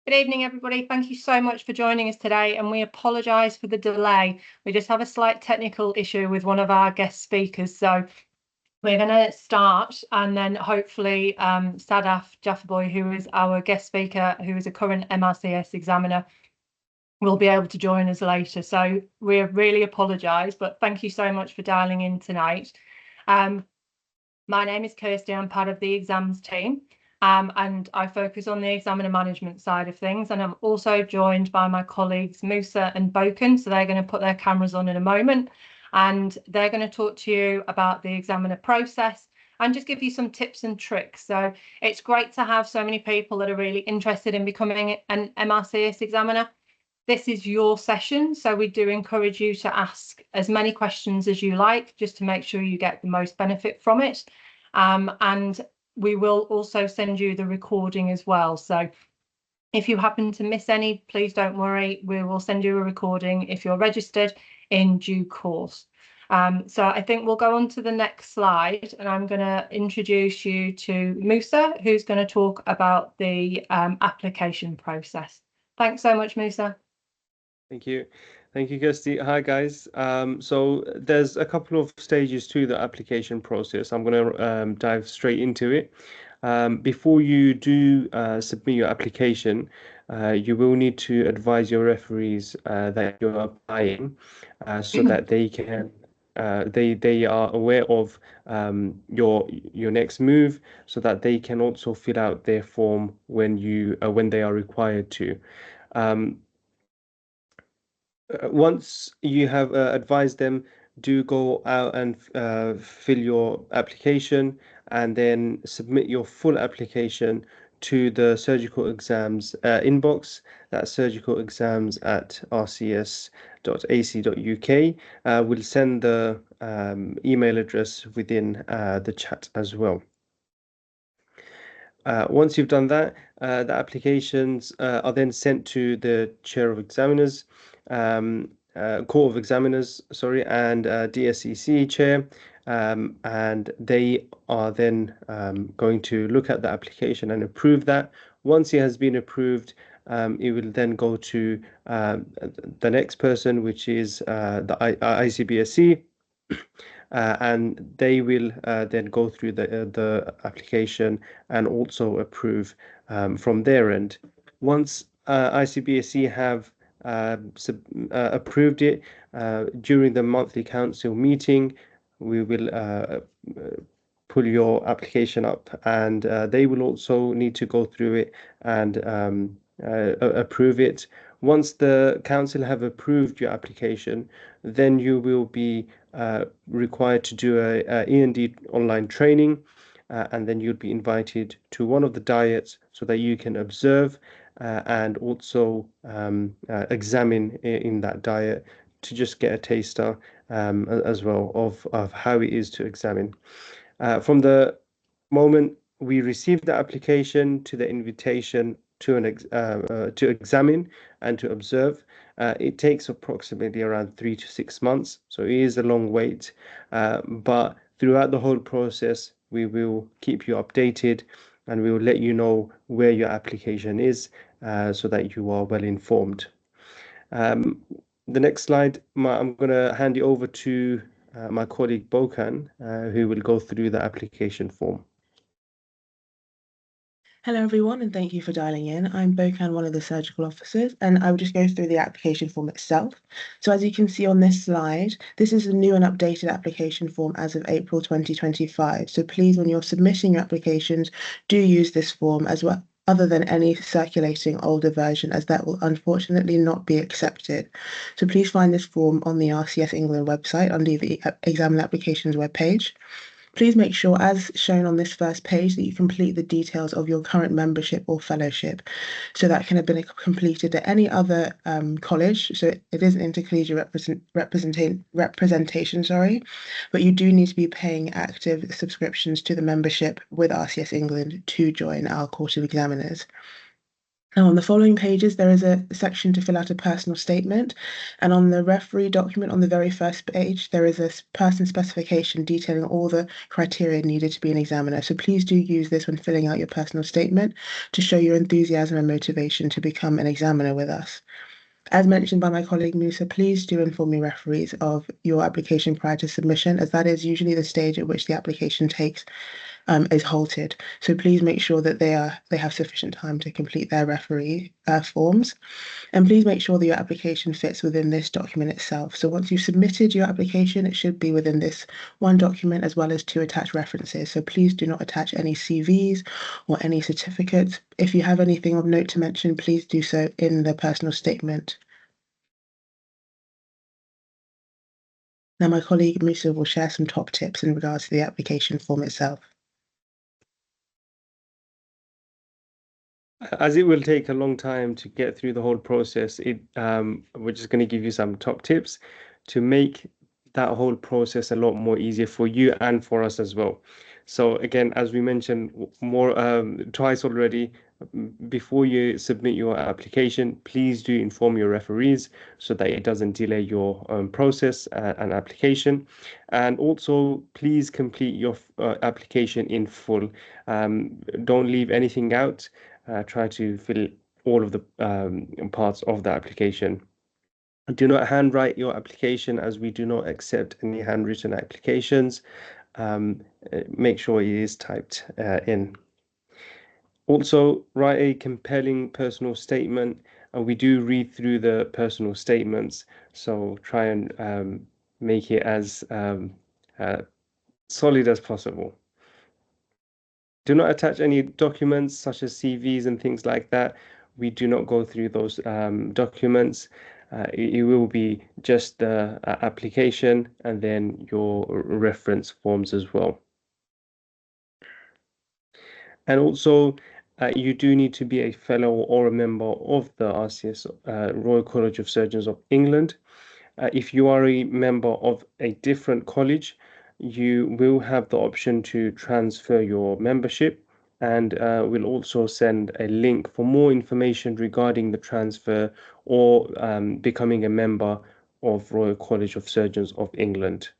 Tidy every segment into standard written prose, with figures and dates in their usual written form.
Good evening, everybody. Thank you so much for joining us today, and we apologise for the delay. We just have a slight technical issue with one of our guest speakers, so we're going to start, and then hopefully Sadaf Jaffaboy, who is our guest speaker, who is a current MRCS examiner, will be able to join us later. So we really apologise, but thank you so much for dialing in tonight. My name is Kirsty. I'm part of the exams team. And I focus on the examiner management side of things. And I'm also joined by my colleagues Musa and Boken. So they're going to put their cameras on in a moment. And they're going to talk to you about the examiner process and just give you some tips and tricks. So it's great to have so many people that are really interested in becoming an MRCS examiner. This is your session, so we do encourage you to ask as many questions as you like, just to make sure you get the most benefit from it. And we will also send you the recording as well. So if you happen to miss any, please don't worry. We will send you a recording if you're registered in due course. So I think we'll go on to the next slide, and I'm going to introduce you to Musa, who's going to talk about the application process. Thanks so much, Musa. Thank you. Thank you, Kirsty. Hi, guys. So there's a couple of stages to the application process. I'm going to dive straight into it. Before you do submit your application, you will need to advise your referees that you're applying so that they can they are aware of your next move, so that they can also fill out their form when they are required to. Once you have advised them, do go out and fill your application, and then submit your full application to the surgical exams inbox. That's surgical exams at rcs.ac.uk. We'll send the email address within the chat as well. Once you've done that, the applications are then sent to the Chair of Examiners, Court of Examiners, sorry, and DSEC Chair, and they are then going to look at the application and approve that. Once it has been approved, it will then go to the next person, which is the ICBSC. And they will then go through the application and also approve from their end. Once ICBSC have approved it during the monthly council meeting, we will pull your application up, and they will also need to go through it and approve it. Once the council have approved your application, then you will be required to do a E&D online training, and then you'll be invited to one of the diets so that you can observe and also examine in that diet, to just get a taster as well of how it is to examine. From the moment we receive the application to the invitation to examine and to observe, it takes approximately around 3 to 6 months. So it is a long wait, but throughout the whole process, we will keep you updated, and we will let you know where your application is, so that you are well informed. The next slide, I'm going to hand you over to my colleague Bokan, who will go through the application form. Hello everyone, and thank you for dialing in. I'm Bokan, one of the surgical officers, and I will just go through the application form itself. So as you can see on this slide, this is a new and updated application form as of April 2025. So please, when you're submitting your applications, do use this form as well, other than any circulating older version, as that will unfortunately not be accepted. So please find this form on the RCS England website under the Examiner Applications webpage. Please make sure, as shown on this first page, that you complete the details of your current membership or fellowship. So that can have been completed at any other college. So it is an intercollegiate representation, but you do need to be paying active subscriptions to the membership with RCS England to join our Court of Examiners. Now, on the following pages, there is a section to fill out a personal statement. And on the referee document on the very first page, there is a person specification detailing all the criteria needed to be an examiner. So please do use this when filling out your personal statement to show your enthusiasm and motivation to become an examiner with us. As mentioned by my colleague Musa, please do inform your referees of your application prior to submission, as that is usually the stage at which the application is halted. So please make sure that they have sufficient time to complete their referee forms. And please make sure that your application fits within this document itself. So once you've submitted your application, it should be within this one document as well as 2 attached references. So please do not attach any CVs or any certificates. If you have anything of note to mention, please do so in the personal statement. Now my colleague Musa will share some top tips in regards to the application form itself. As it will take a long time to get through the whole process, we're just going to give you some top tips to make that whole process a lot more easier for you and for us as well. So again, as we mentioned twice already, before you submit your application, please do inform your referees so that it doesn't delay your process and application. And also, please complete your application in full. Don't leave anything out. Try to fill all of the parts of the application. Do not handwrite your application, as we do not accept any handwritten applications. Make sure it is typed in. Also, write a compelling personal statement. We do read through the personal statements, so try and make it as solid as possible. Do not attach any documents such as CVs and things like that. We do not go through those documents. It will be just the application and then your reference forms as well. And also, you do need to be a fellow or a member of the RCS Royal College of Surgeons of England. If you are a member of a different college, you will have the option to transfer your membership, and we'll also send a link for more information regarding the transfer or becoming a member of Royal College of Surgeons of England.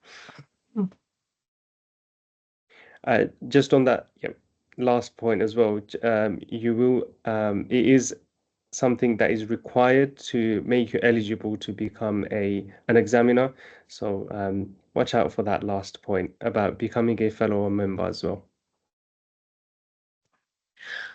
Just on that last point as well, you will it is something that is required to make you eligible to become an examiner. So watch out for that last point about becoming a fellow member as well.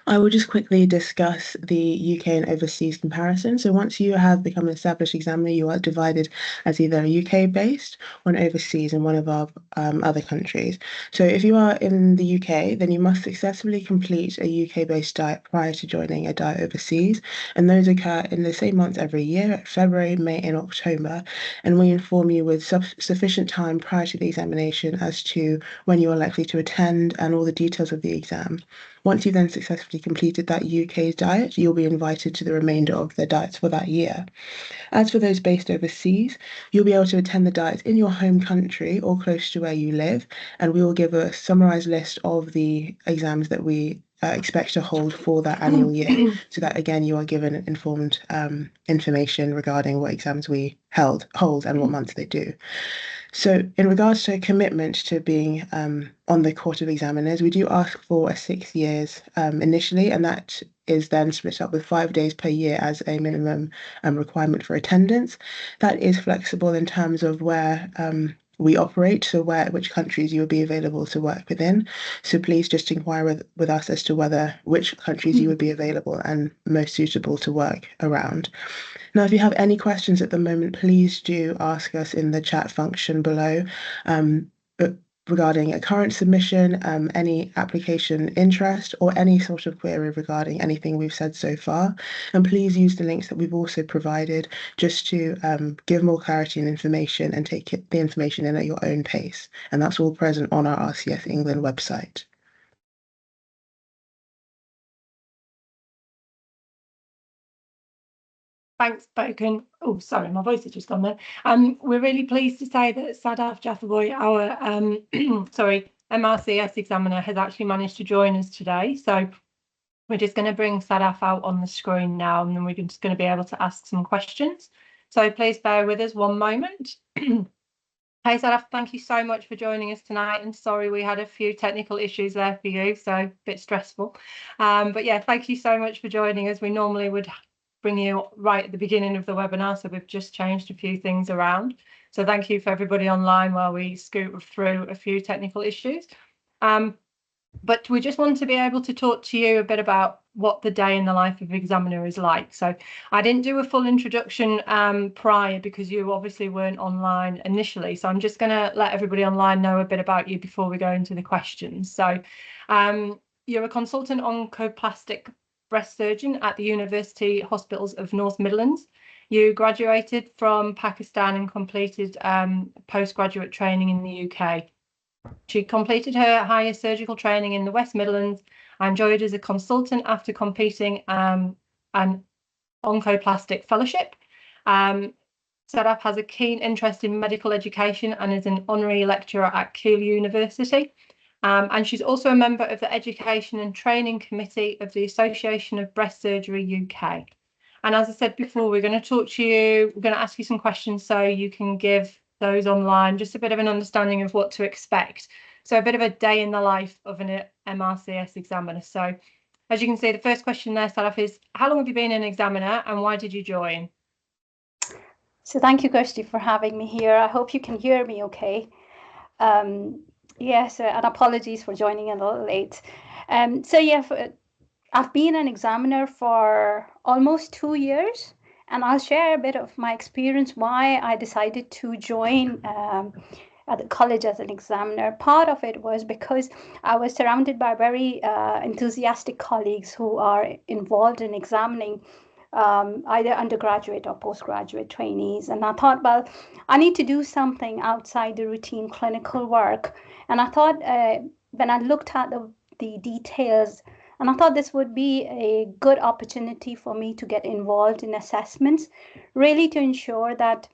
I will just quickly discuss the UK and overseas comparison. So once you have become an established examiner, you are divided as either UK-based or an overseas in one of our other countries. So if you are in the UK, then you must successfully complete a UK-based diet prior to joining a diet overseas. And those occur in the same month every year, February, May, and October. And we inform you with sufficient time prior to the examination as to when you are likely to attend and all the details of the exam. Once you've then successfully completed that UK diet, you'll be invited to the remainder of the diets for that year. As for those based overseas, you'll be able to attend the diets in your home country or close to where you live, and we will give a summarised list of the exams that we expect to hold for that annual year, so that again you are given informed information regarding what exams we hold and what months they do. So in regards to a commitment to being on the Court of Examiners, we do ask for 6 years initially, and that is then split up with 5 days per year as a minimum requirement for attendance. That is flexible in terms of where we operate, so which countries you will be available to work within. So please just inquire with us as to which countries you would be available and most suitable to work around. Now, if you have any questions at the moment, please do ask us in the chat function below regarding a current submission, any application interest, or any sort of query regarding anything we've said so far. And please use the links that we've also provided just to give more clarity and information and take the information in at your own pace. And that's all present on our RCS England website. Thanks, Boken. Oh, sorry, my voice has just gone there. We're really pleased to say that Sadaf Jaffaboy, our MRCS examiner, has actually managed to join us today. So We're just going to bring Sadaf out on the screen now, and then we're just going to be able to ask some questions. So please bear with us one moment. Hey Sadaf, thank you so much for joining us tonight, and sorry we had a few technical issues there for you, so a bit stressful. But yeah, thank you so much for joining us. We normally would bring you right at the beginning of the webinar, so we've just changed a few things around. So thank you for everybody online while we scoot through a few technical issues. But we just want to be able to talk to you a bit about what the day in the life of examiner is like. So I didn't do a full introduction prior because you obviously weren't online initially. So I'm just going to let everybody online know a bit about you before we go into the questions. So you're a consultant oncoplastic breast surgeon at the University Hospitals of North Midlands. You graduated from Pakistan and completed postgraduate training in the UK. She completed her higher surgical training in the West Midlands and joined as a consultant after completing an oncoplastic fellowship. Sadaf has a keen interest in medical education and is an honorary lecturer at Keele University. And she's also a member of the Education and Training Committee of the Association of Breast Surgery UK. And as I said before, we're going to talk to you, we're going to ask you some questions so you can give those online just a bit of an understanding of what to expect. So a bit of a day in the life of an MRCS examiner. So as you can see, the first question there, Sadaf, is how long have you been an examiner and why did you join? So thank you, Kirsty, for having me here. I hope you can hear me okay. Yes, and apologies for joining a little late. I've been an examiner for almost 2 years, and I'll share a bit of my experience why I decided to join at the college as an examiner. Part of it was because I was surrounded by very enthusiastic colleagues who are involved in examining either undergraduate or postgraduate trainees. And I thought, well, I need to do something outside the routine clinical work. And I thought when I looked at the details, and I thought this would be a good opportunity for me to get involved in assessments, really to ensure that,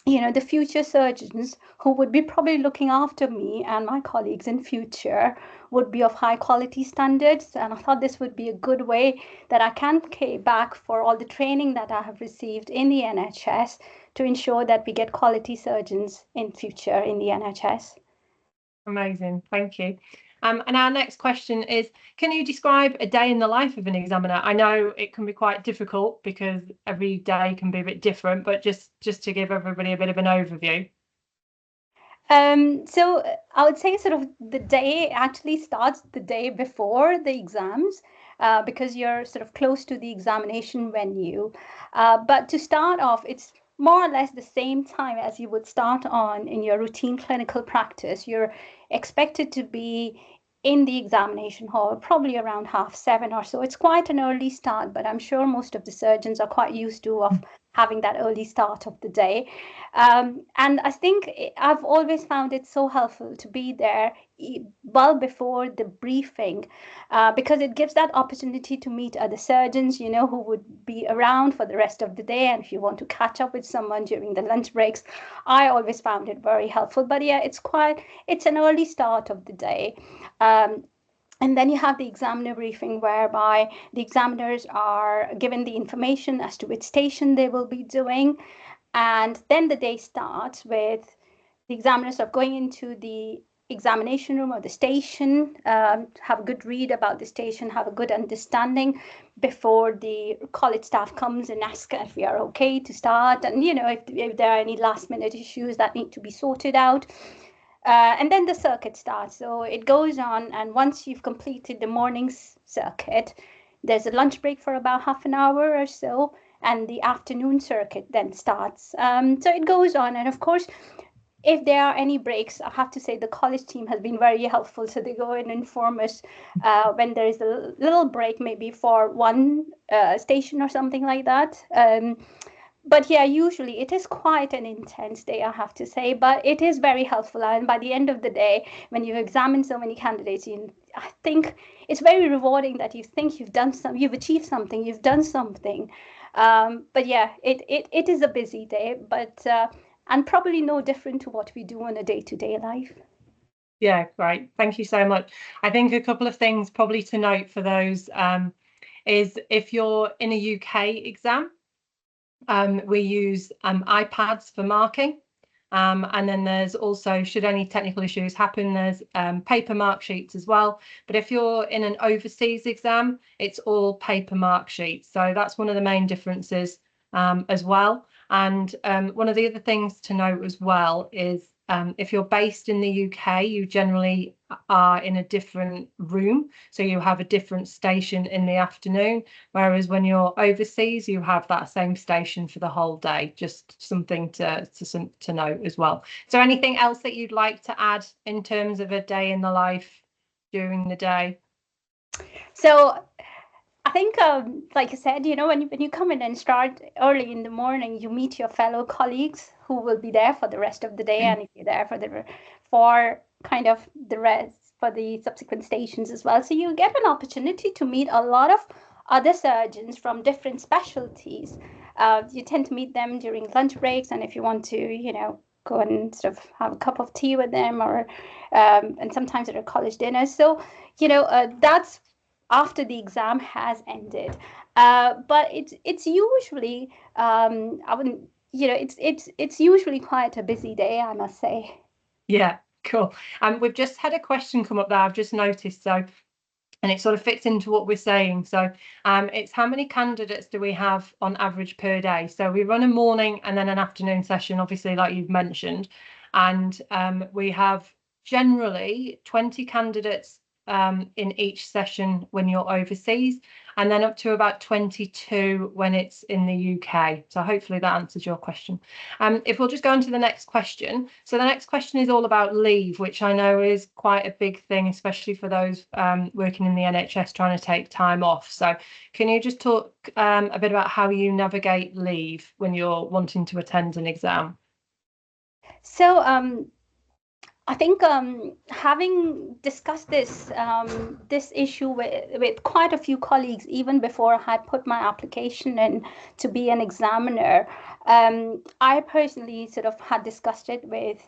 you know, the future surgeons who would be probably looking after me and my colleagues in future would be of high quality standards. And I thought this would be a good way that I can pay back for all the training that I have received in the NHS to ensure that we get quality surgeons in future in the NHS. Amazing, thank you. And our next question is, can you describe a day in the life of an examiner? I know it can be quite difficult because every day can be a bit different, but just to give everybody a bit of an overview. So I would say sort of the day actually starts the day before the exams because you're sort of close to the examination venue. But to start off, it's more or less the same time as you would start on in your routine clinical practice. You're expected to be in the examination hall probably around 7:30 or so. It's quite an early start, but I'm sure most of the surgeons are quite used to having that early start of the day. And I think I've always found it so helpful to be there well before the briefing because it gives that opportunity to meet other surgeons, you know, who would be around for the rest of the day. And if you want to catch up with someone during the lunch breaks, I always found it very helpful. But yeah, it's an early start of the day. And then you have the examiner briefing whereby the examiners are given the information as to which station they will be doing. And then the day starts with the examiners are going into the examination room or the station, have a good read about the station, have a good understanding before the college staff comes and asks if we are okay to start. And, you know, if there are any last minute issues that need to be sorted out. And then the circuit starts. So it goes on. And once you've completed the morning circuit, there's a lunch break for about half an hour or so. And the afternoon circuit then starts. So it goes on. And of course, if there are any breaks, I have to say the college team has been very helpful. So they go and inform us when there is a little break, maybe for one station or something like that. But yeah, usually it is quite an intense day, I have to say, but it is very helpful. And by the end of the day, when you examine so many candidates, I think it's very rewarding that you think you've achieved something, you've done something. But yeah, it is a busy day, but and probably no different to what we do in a day-to-day life. Yeah, great. Thank you so much. I think a couple of things probably to note for those is if you're in a UK exam, we use iPads for marking. And then there's also, should any technical issues happen, there's paper mark sheets as well. But if you're in an overseas exam, it's all paper mark sheets. So that's one of the main differences as well. And one of the other things to note as well is if you're based in the UK, you generally are in a different room. So you have a different station in the afternoon, whereas when you're overseas, you have that same station for the whole day. Just something to note as well. Is there anything else that you'd like to add in terms of a day in the life during the day? So I think, like I said, you know, when you come in and start early in the morning, you meet your fellow colleagues who will be there for the rest of the day, and if you're there for kind of the rest for the subsequent stations as well. So you get an opportunity to meet a lot of other surgeons from different specialties. You tend to meet them during lunch breaks, and if you want to, you know, go and sort of have a cup of tea with them, or and sometimes at a college dinner. So, you know, that's after the exam has ended. But it's usually I wouldn't, you know, it's usually quite a busy day, I must say. Yeah, cool. We've just had a question come up that I've just noticed, so, and it sort of fits into what we're saying. So it's how many candidates do we have on average per day? So we run a morning and then an afternoon session, obviously, like you've mentioned, and we have generally 20 candidates in each session when you're overseas, and then up to about 22 when it's in the UK. So hopefully that answers your question. If we'll just go on to the next question. So the next question is all about leave, which I know is quite a big thing, especially for those working in the NHS trying to take time off. So can you just talk a bit about how you navigate leave when you're wanting to attend an exam? So I think having discussed this this issue with quite a few colleagues, even before I put my application in to be an examiner, I personally sort of had discussed it with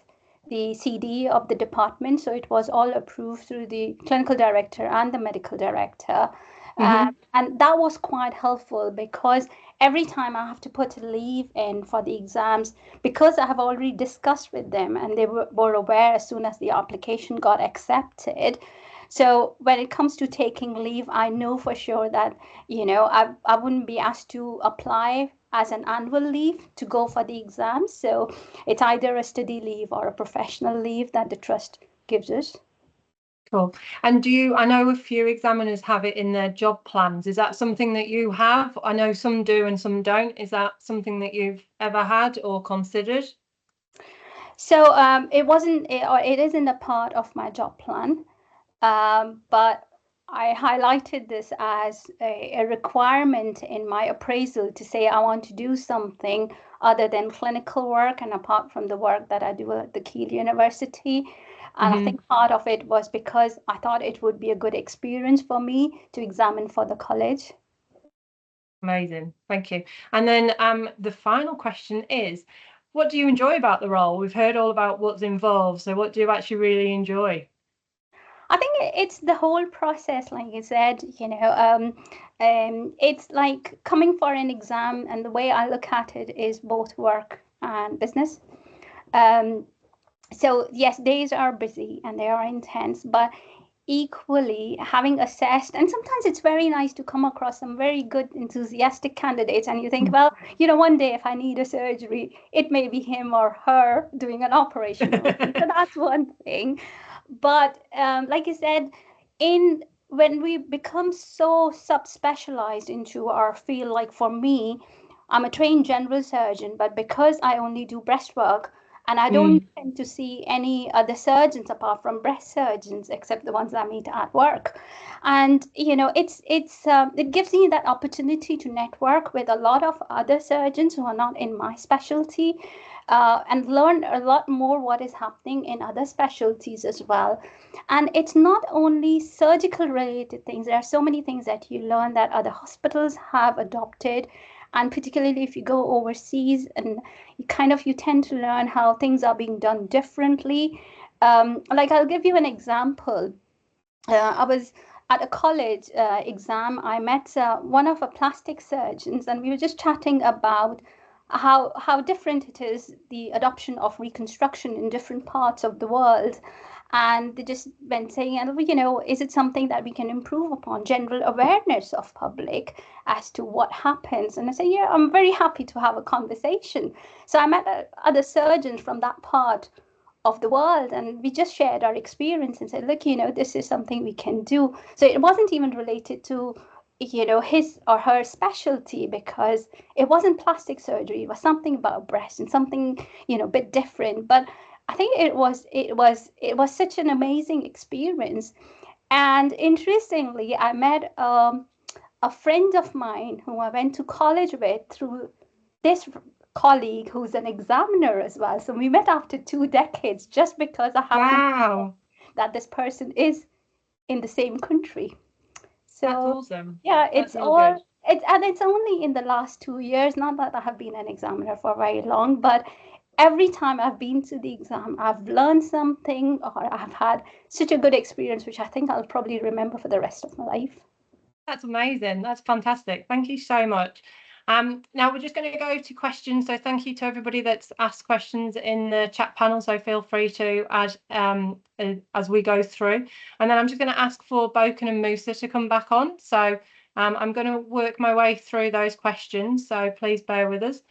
the CD of the department. So it was all approved through the clinical director and the medical director. And that was quite helpful, because every time I have to put a leave in for the exams, because I have already discussed with them and they were aware as soon as the application got accepted. So when it comes to taking leave, I know for sure that, you know, I wouldn't be asked to apply as an annual leave to go for the exams. So it's either a study leave or a professional leave that the trust gives us. Cool. And do you, I know a few examiners have it in their job plans. Is that something that you have? I know some do and some don't. Is that something that you've ever had or considered? So it isn't a part of my job plan, but I highlighted this as a requirement in my appraisal to say I want to do something other than clinical work and apart from the work that I do at the Keele University. And I think part of it was because I thought it would be a good experience for me to examine for the college. Amazing, thank you. And then the final question is, what do you enjoy about the role? We've heard all about what's involved, so what do you actually really enjoy? I think it's the whole process, like you said, you know, it's like coming for an exam, and the way I look at it is both work and business. So yes, days are busy and they are intense, but equally having assessed, and sometimes it's very nice to come across some very good enthusiastic candidates, and you think, well, you know, one day if I need a surgery, it may be him or her doing an operation. So that's one thing. But like I said, when we become so subspecialized into our field, like for me, I'm a trained general surgeon, but because I only do breast work, and I don't tend to see any other surgeons apart from breast surgeons, except the ones I meet at work. And, you know, it gives me that opportunity to network with a lot of other surgeons who are not in my specialty, and learn a lot more what is happening in other specialties as well. And it's not only surgical related things. There are so many things that you learn that other hospitals have adopted. And particularly if you go overseas, and you tend to learn how things are being done differently. Like I'll give you an example. I was at a college exam. I met one of the plastic surgeons, and we were just chatting about how different it is, the adoption of reconstruction in different parts of the world. And they just went saying, and is it something that we can improve upon? General awareness of public as to what happens. And I said, yeah, I'm very happy to have a conversation. So I met other surgeons from that part of the world, and we just shared our experience and said, look, this is something we can do. So it wasn't even related to his or her specialty, because it wasn't plastic surgery. It was something about breast and something a bit different. But I think it was such an amazing experience. And interestingly, I met a friend of mine who I went to college with through this colleague who's an examiner as well. So we met after 2 decades, just because I happened to know that this person is in the same country. So that's awesome. Yeah, that's it's all it's only in the last 2 years, not that I have been an examiner for very long, but every time I've been to the exam, I've learned something, or I've had such a good experience, which I think I'll probably remember for the rest of my life. That's amazing. That's fantastic. Thank you so much. Now we're just going to go to questions. So thank you to everybody that's asked questions in the chat panel. So feel free to add as we go through. And then I'm just going to ask for Boken and Musa to come back on. So I'm going to work my way through those questions. So please bear with us.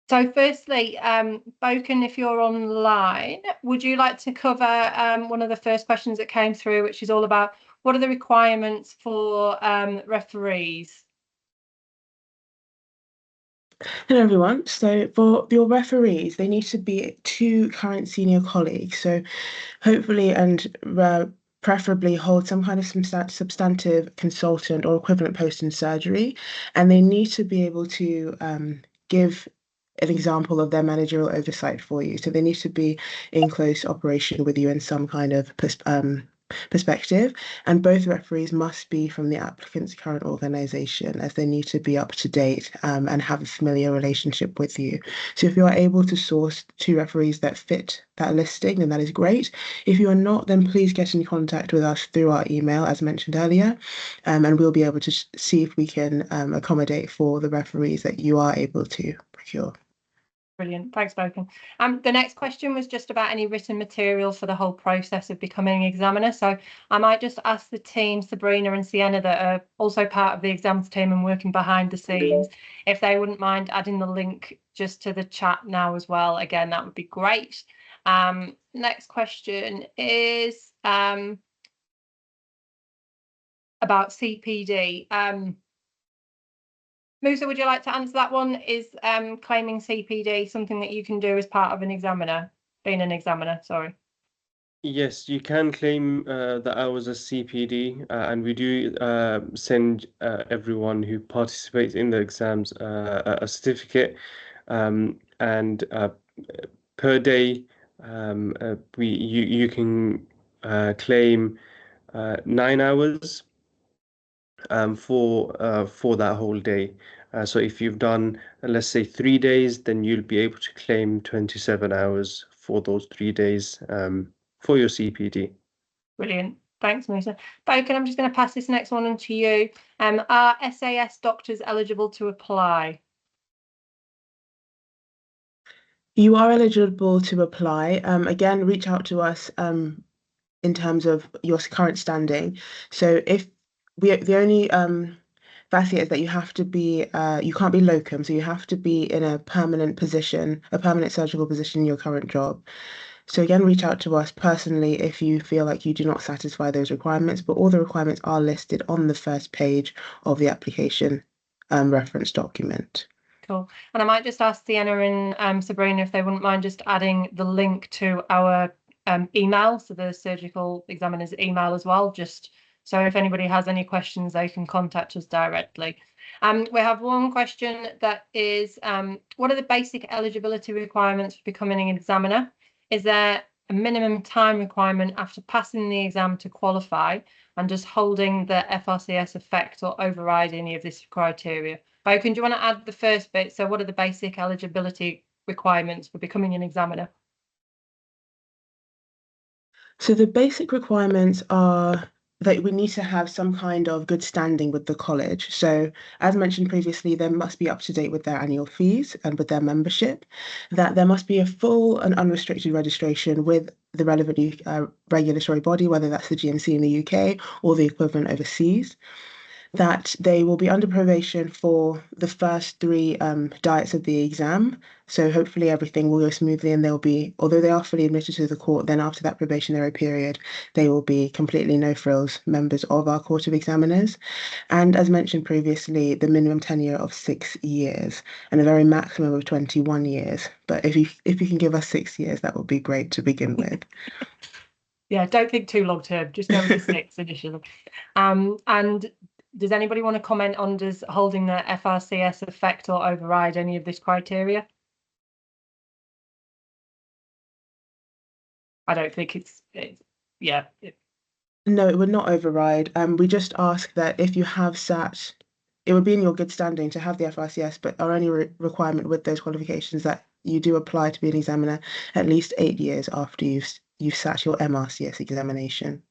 So firstly, Boken, if you're online, would you like to cover one of the first questions that came through, which is all about what are the requirements for referees? Hello everyone. So for your referees, they need to be 2 current senior colleagues. So hopefully and preferably hold some kind of substantive consultant or equivalent post in surgery, and they need to be able to give an example of their managerial oversight for you. So they need to be in close operation with you in some kind of perspective, and both referees must be from the applicant's current organisation, as they need to be up to date and have a familiar relationship with you. So if you are able to source 2 referees that fit that listing, then that is great. If you are not, then please get in contact with us through our email, as mentioned earlier, and we'll be able to see if we can accommodate for the referees that you are able to procure. Brilliant. Thanks, Boken. The next question was just about any written material for the whole process of becoming an examiner. So I might just ask the team, Sabrina and Sienna, that are also part of the exams team and working behind the scenes, if they wouldn't mind adding the link just to the chat now as well. Again, that would be great. Next question is about CPD. Musa, would you like to answer that one? Is claiming CPD something that you can do as part of an examiner, being an examiner, sorry? Yes, you can claim the hours as CPD, and we do send everyone who participates in the exams a certificate, and per day you can claim 9 hours for that whole day. So if you've done, let's say, 3 days, then you'll be able to claim 27 hours for those 3 days for your CPD. Brilliant. Thanks, Musa. Boken, I'm just going to pass this next one on to you. Are SAS doctors eligible to apply? You are eligible to apply. Again, reach out to us in terms of your current standing. So if the only facet is that you have to be you can't be locum, so you have to be in a permanent position, a permanent surgical position in your current job. So again, reach out to us personally if you feel like you do not satisfy those requirements, but all the requirements are listed on the first page of the application reference document. Cool. And I might just ask Sienna and Sabrina if they wouldn't mind just adding the link to our email, so the surgical examiner's email as well, just so if anybody has any questions, they can contact us directly. We have one question that is, what are the basic eligibility requirements for becoming an examiner? Is there a minimum time requirement after passing the exam to qualify, and does holding the FRCS affect or override any of this criteria? Boken, do you want to add the first bit? So what are the basic eligibility requirements for becoming an examiner? So the basic requirements are that we need to have some kind of good standing with the college. So as mentioned previously, they must be up to date with their annual fees and with their membership, that there must be a full and unrestricted registration with the relevant regulatory body, whether that's the GMC in the UK or the equivalent overseas, that they will be under probation for the first 3 diets of the exam. So hopefully everything will go smoothly and they'll be, although they are fully admitted to the court, then after that probationary period, they will be completely no frills members of our Court of Examiners. And as mentioned previously, the minimum tenure of 6 years and a very maximum of 21 years. But if you can give us 6 years, that would be great to begin with. Yeah, don't think too long term, just go with the 6 initially. And does anybody want to comment on does holding the FRCS affect or override any of this criteria? I don't think No, it would not override. We just ask that if you have sat, it would be in your good standing to have the FRCS, but our only requirement with those qualifications that you do apply to be an examiner at least 8 years after you've sat your MRCS examination.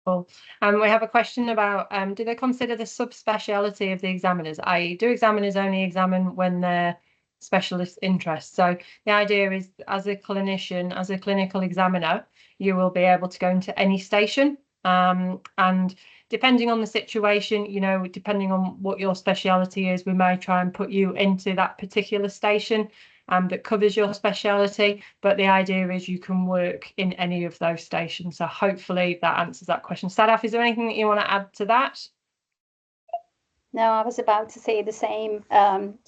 Cool. We have a question about do they consider the subspeciality of the examiners? Do examiners only examine when they're specialist interests? So the idea is, as a clinician, as a clinical examiner, you will be able to go into any station, and depending on the situation, you know, depending on what your speciality is, we may try and put you into that particular station that covers your speciality, but the idea is you can work in any of those stations. So hopefully that answers that question. Sadaf, is there anything that you want to add to that? No, I was about to say the same.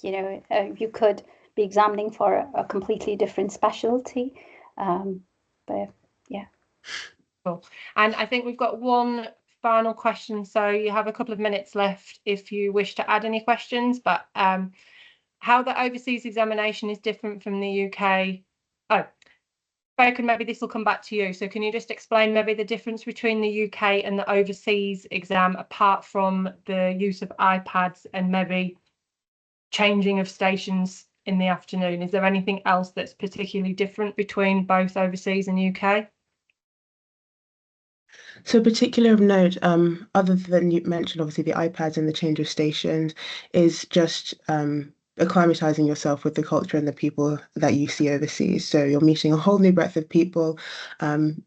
You could be examining for a completely different specialty, but yeah. Cool. And I think we've got one final question, so you have a couple of minutes left if you wish to add any questions, but how the overseas examination is different from the UK. Oh, Spoken, maybe this will come back to you. So can you just explain maybe the difference between the UK and the overseas exam, apart from the use of iPads and maybe changing of stations in the afternoon? Is there anything else that's particularly different between both overseas and UK? So particular of note, other than you mentioned, obviously the iPads and the change of stations, is just acclimatizing yourself with the culture and the people that you see overseas. So you're meeting a whole new breadth of people.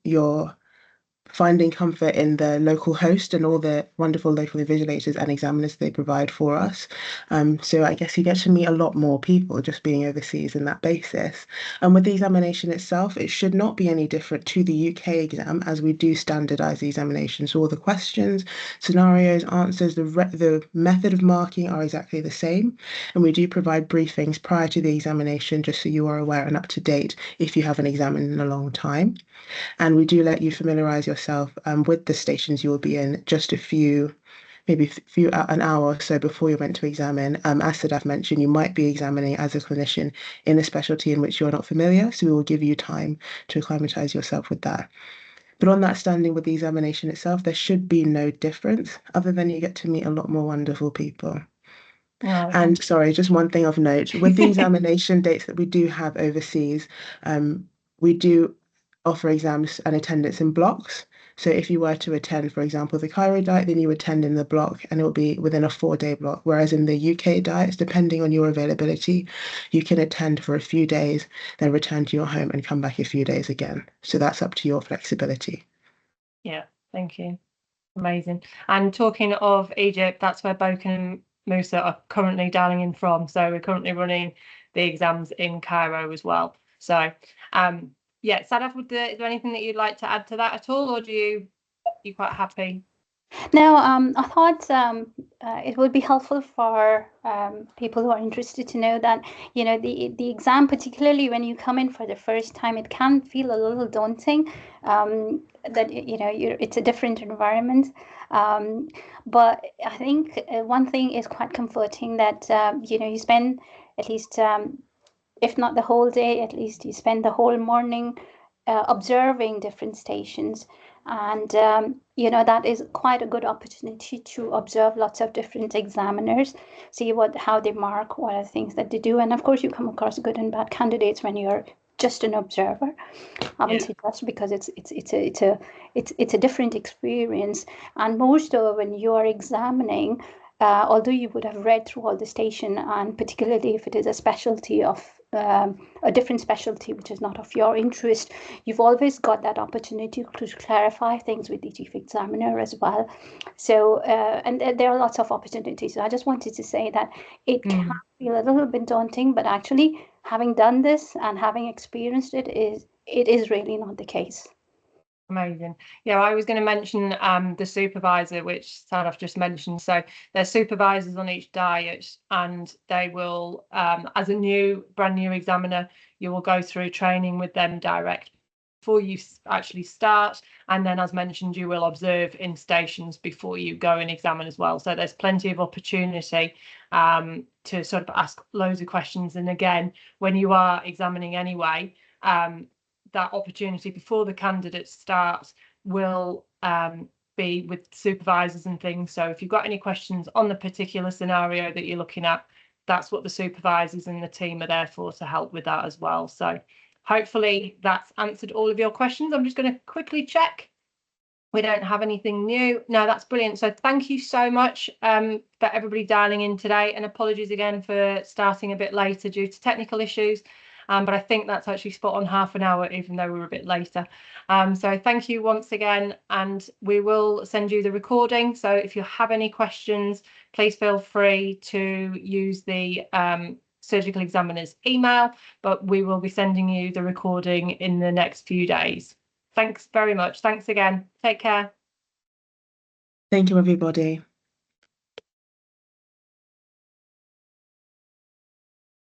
You're finding comfort in the local host and all the wonderful local invigilators and examiners they provide for us. So I guess you get to meet a lot more people just being overseas in that basis. And with the examination itself, it should not be any different to the UK exam, as we do standardise the examination. So all the questions, scenarios, answers, the method of marking are exactly the same. And we do provide briefings prior to the examination, just so you are aware and up to date if you haven't examined in a long time. And we do let you familiarise yourself with the stations you will be in just an hour or so before you're meant to examine. As Sadaf mentioned, you might be examining as a clinician in a specialty in which you're not familiar, so we will give you time to acclimatise yourself with that. But on that standing with the examination itself, there should be no difference, other than you get to meet a lot more wonderful people. Oh, And sorry, just one thing of note, with the examination dates that we do have overseas, we do offer exams and attendance in blocks. So if you were to attend, for example, the Cairo diet, then you attend in the block and it will be within a 4-day block. Whereas in the UK diets, depending on your availability, you can attend for a few days, then return to your home and come back a few days again. So that's up to your flexibility. Yeah, thank you. Amazing. And talking of Egypt, that's where Boken and Musa are currently dialing in from. So we're currently running the exams in Cairo as well. So yeah, Sadaf, is there anything that you'd like to add to that at all, or you quite happy? No, I thought it would be helpful for people who are interested to know that, you know, the exam, particularly when you come in for the first time, it can feel a little daunting, that, you know, it's a different environment. But I think one thing is quite comforting, that, you know, you spend at least, if not the whole day, at least you spend the whole morning observing different stations. And, you know, that is quite a good opportunity to observe lots of different examiners, see how they mark, what are the things that they do. And of course, you come across good and bad candidates when you're just an observer. I wouldn't say just, because it's a different experience, and more so when you are examining. Although you would have read through all the station, and particularly if it is a specialty of a different specialty which is not of your interest, you've always got that opportunity to clarify things with the chief examiner as well. So and there are lots of opportunities. So I just wanted to say that it can feel a little bit daunting, but actually having done this and having experienced it is really not the case. Amazing. Yeah, I was going to mention the supervisor, which Sadaf just mentioned. So there's supervisors on each diet, and they will, as a brand new examiner, you will go through training with them direct before you actually start. And then, as mentioned, you will observe in stations before you go and examine as well. So there's plenty of opportunity to sort of ask loads of questions. And again, when you are examining anyway, that opportunity before the candidates start will be with supervisors and things. So if you've got any questions on the particular scenario that you're looking at, that's what the supervisors and the team are there for, to help with that as well. So hopefully that's answered all of your questions. I'm just going to quickly check. We don't have anything new. No, that's brilliant. So thank you so much for everybody dialing in today, and apologies again for starting a bit later due to technical issues. But I think that's actually spot on half an hour, even though we were a bit later. So thank you once again, and we will send you the recording. So if you have any questions, please feel free to use the surgical examiner's email, but we will be sending you the recording in the next few days. Thanks very much. Thanks again. Take care. Thank you, everybody.